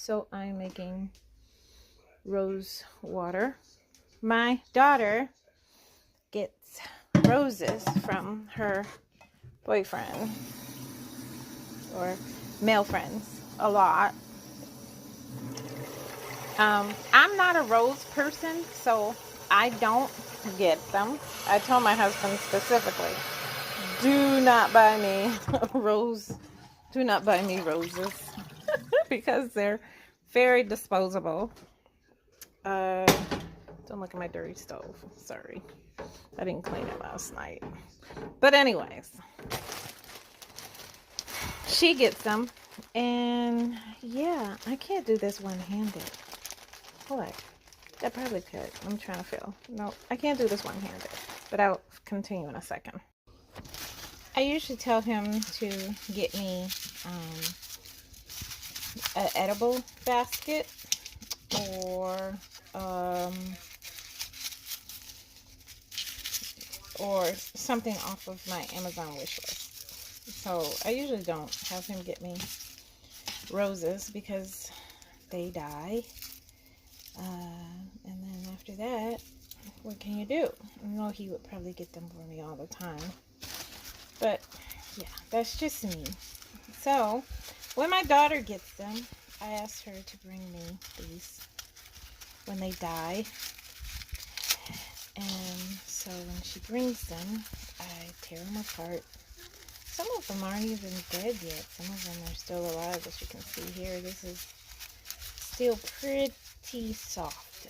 So I'm making rose water. My daughter gets roses from her boyfriend or male friends a lot. I'm not a rose person, so I don't get them. I told my husband specifically, do not buy me do not buy me roses because they're very disposable. Don't look at my dirty stove. Sorry. I didn't clean it last night. But anyways, she gets them. And yeah, I can't do this one-handed. What? I probably could. I'm trying to feel. No, I can't do this one-handed. But I'll continue in a second. I usually tell him to get me an edible basket or something off of my Amazon wish list. So I usually don't have him get me roses because they die. And then after that, what can you do? I know he would probably get them for me all the time. But yeah, that's just me. So when my daughter gets them, I asked her to bring me these when they die. And so when she brings them, I tear them apart. Some of them aren't even dead yet. Some of them are still alive, as you can see here. This is still pretty soft.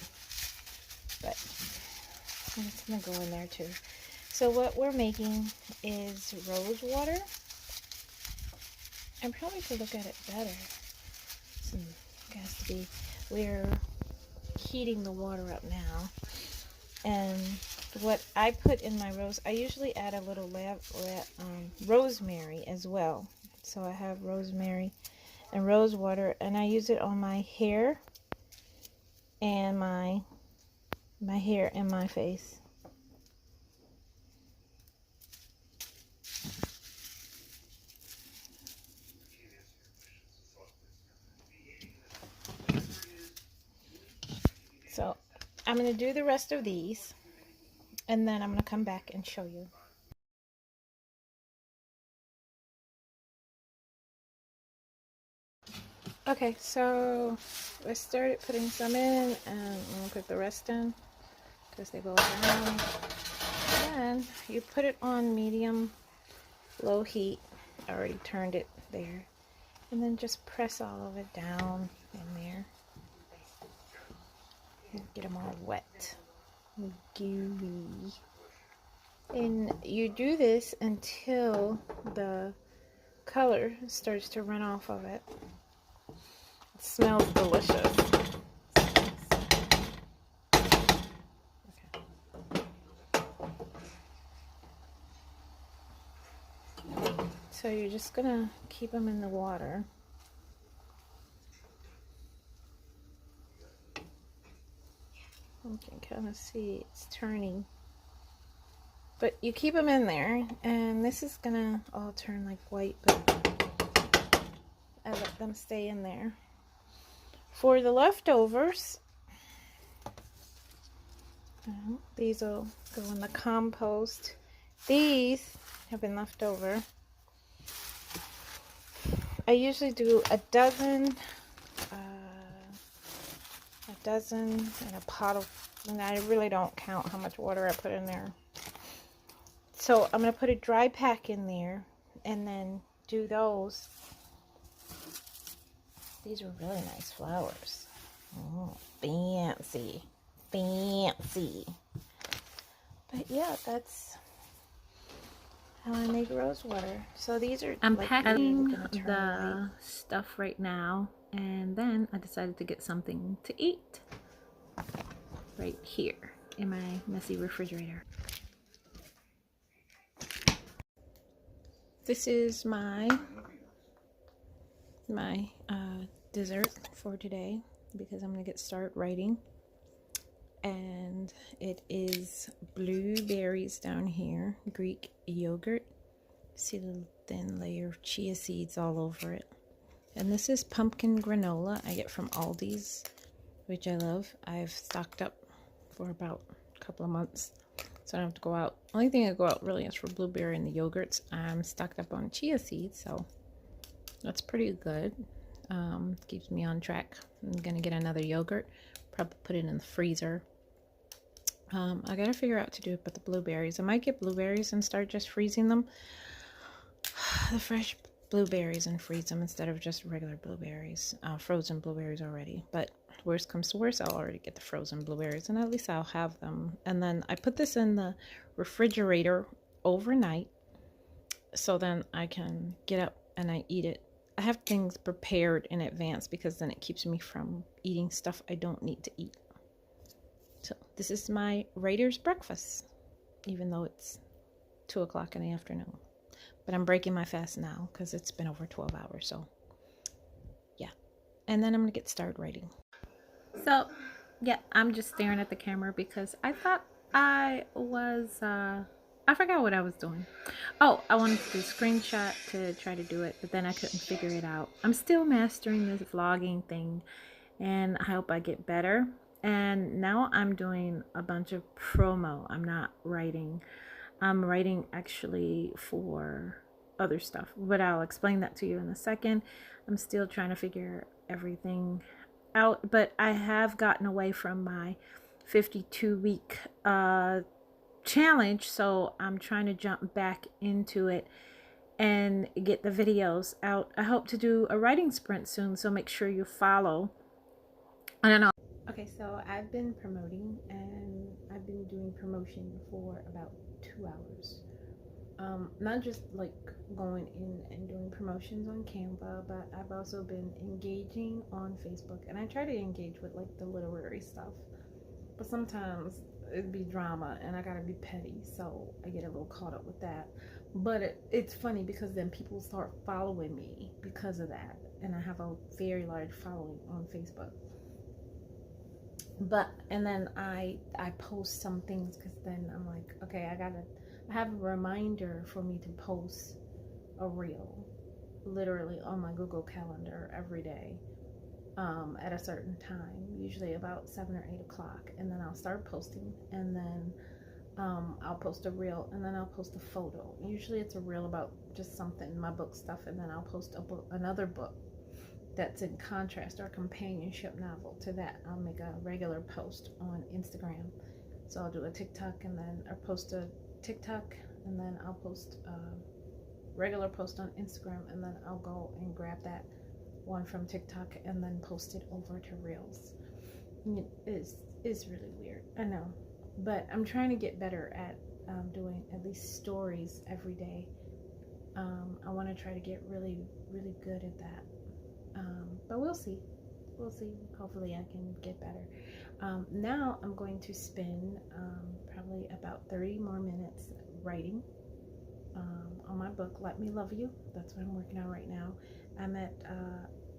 But it's going to go in there too. So what we're making is rose water. And probably to look at it better, it has to be, we're heating the water up now. And what I put in my rose, I usually add a little rosemary as well. So I have rosemary and rose water, and I use it on my hair and my hair and my face. So I'm going to do the rest of these, and then I'm going to come back and show you. Okay, so I started putting some in, and I'm going to put the rest in because they go around. Then you put it on medium, low heat. I already turned it there. And then just press all of it down in there. Get them all wet. Gooey. And you do this until the color starts to run off of it. It smells delicious. So you're just gonna keep them in the water. You can kind of see it's turning. But you keep them in there, and this is gonna all turn like white, but I let them stay in there. For the leftovers, these will go in the compost. These have been left over. I usually do a dozen in a pot of, and I really don't count how much water I put in there. So I'm going to put a dry pack in there and then do those. These are really nice flowers. Oh, fancy. Fancy. But yeah, that's how I make rose water. So these are, I'm packing the stuff right now, and then I decided to get something to eat right here in my messy refrigerator. This is my dessert for today because I'm gonna get started writing. And it is blueberries down here, Greek yogurt. See the thin layer of chia seeds all over it. And this is pumpkin granola I get from Aldi's, which I love. I've stocked up for about a couple of months, so I don't have to go out. Only thing I go out really is for blueberry and the yogurts. I'm stocked up on chia seeds, so that's pretty good. Keeps me on track. I'm gonna get another yogurt, probably put it in the freezer. I gotta figure out to do it with the blueberries. I might get blueberries and start just freezing them, the fresh blueberries, and freeze them instead of just regular blueberries, frozen blueberries already. But worst comes to worst, I'll already get the frozen blueberries, and at least I'll have them. And then I put this in the refrigerator overnight, so then I can get up and I eat it. I have things prepared in advance because then it keeps me from eating stuff I don't need to eat. So this is my writer's breakfast, even though it's 2 o'clock in the afternoon. But I'm breaking my fast now because it's been over 12 hours. So yeah. And then I'm going to get started writing. So yeah, I'm just staring at the camera because I thought I was, I forgot what I was doing. Oh, I wanted to do a screenshot to try to do it, but then I couldn't figure it out. I'm still mastering this vlogging thing, and I hope I get better. And now I'm doing a bunch of promo. I'm not writing. I'm writing actually for other stuff, but I'll explain that to you in a second. I'm still trying to figure everything out, but I have gotten away from my 52-week challenge, so I'm trying to jump back into it and get the videos out. I hope to do a writing sprint soon, so make sure you follow. I don't know. Okay, so I've been promoting, and I've been doing promotion for about 2 hours. Not just like going in and doing promotions on Canva, but I've also been engaging on Facebook, and I try to engage with like the literary stuff, but sometimes it'd be drama and I gotta be petty, so I get a little caught up with that. But it's funny because then people start following me because of that, and I have a very large following on Facebook. And then I post some things because then I'm like, okay, I have a reminder for me to post a reel literally on my Google Calendar every day, at a certain time, usually about 7 or 8 o'clock, and then I'll start posting, and then I'll post a reel, and then I'll post a photo. Usually it's a reel about just something, my book stuff, and then I'll post another book that's in contrast or companionship novel to that. I'll make a regular post on Instagram. So I'll do a TikTok, and then I'll post a TikTok, and then I'll post a regular post on Instagram, and then I'll go and grab that one from TikTok and then post it over to Reels. It's really weird, I know, but I'm trying to get better at doing at least stories every day. I want to try to get really, really good at that. But we'll see. Hopefully I can get better. Now I'm going to spend probably about 30 more minutes writing on my book, Let Me Love You. That's what I'm working on right now. I'm at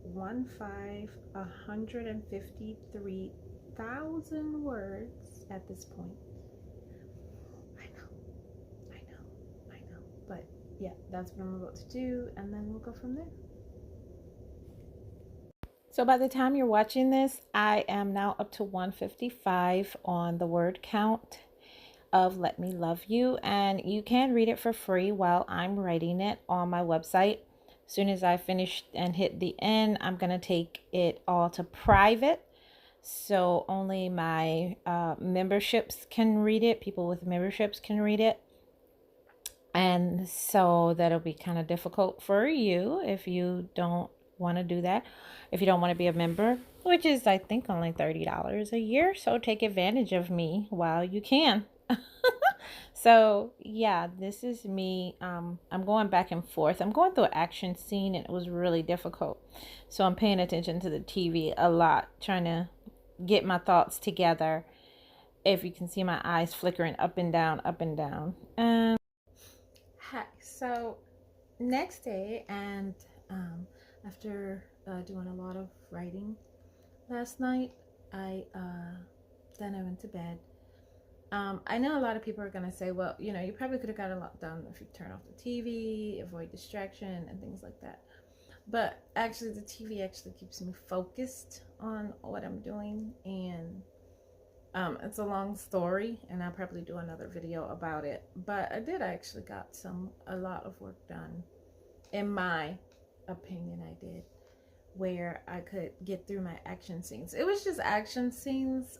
153,000 words at this point. I know. But yeah, that's what I'm about to do, and then we'll go from there. So by the time you're watching this, I am now up to 155 on the word count of Let Me Love You, and you can read it for free while I'm writing it on my website. As soon as I finish and hit the end, I'm going to take it all to private, so only my memberships can read it. People with memberships can read it. And so that'll be kind of difficult for you if you don't want to do that, if you don't want to be a member, which is I think only $30 a year, so take advantage of me while you can. So yeah, this is me. I'm going back and forth. I'm going through an action scene, and it was really difficult, so I'm paying attention to the TV a lot, trying to get my thoughts together. If you can see my eyes flickering up and down. Hi, so next day, and after doing a lot of writing last night, then I went to bed. I know a lot of people are going to say, well, you know, you probably could have got a lot done if you turn off the TV, avoid distraction, and things like that. But actually, the TV actually keeps me focused on what I'm doing, and it's a long story, and I'll probably do another video about it. But I did actually got a lot of work done, in my opinion. I did, where I could get through my action scenes. It was just action scenes.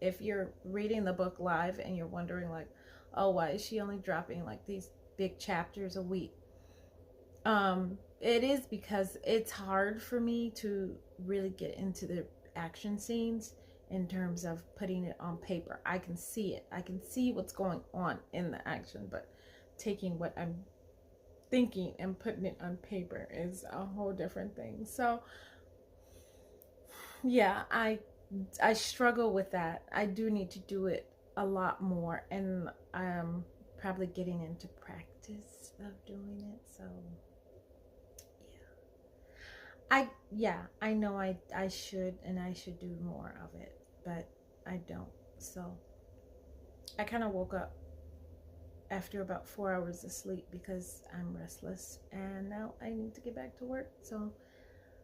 If you're reading the book live and you're wondering like, oh, why is she only dropping like these big chapters a week? It is because it's hard for me to really get into the action scenes in terms of putting it on paper. I can see it. I can see what's going on in the action, but taking what I'm thinking and putting it on paper is a whole different thing. So yeah, I struggle with that. I do need to do it a lot more, and I'm probably getting into practice of doing it. So I know I should, and I should do more of it, but I don't. So I kind of woke up after about 4 hours of sleep because I'm restless, and now I need to get back to work. So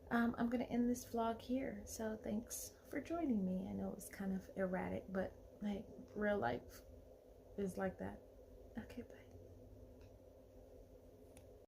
I'm gonna end this vlog here. So thanks for joining me. I know it's kind of erratic, but like real life is like that. Okay, bye.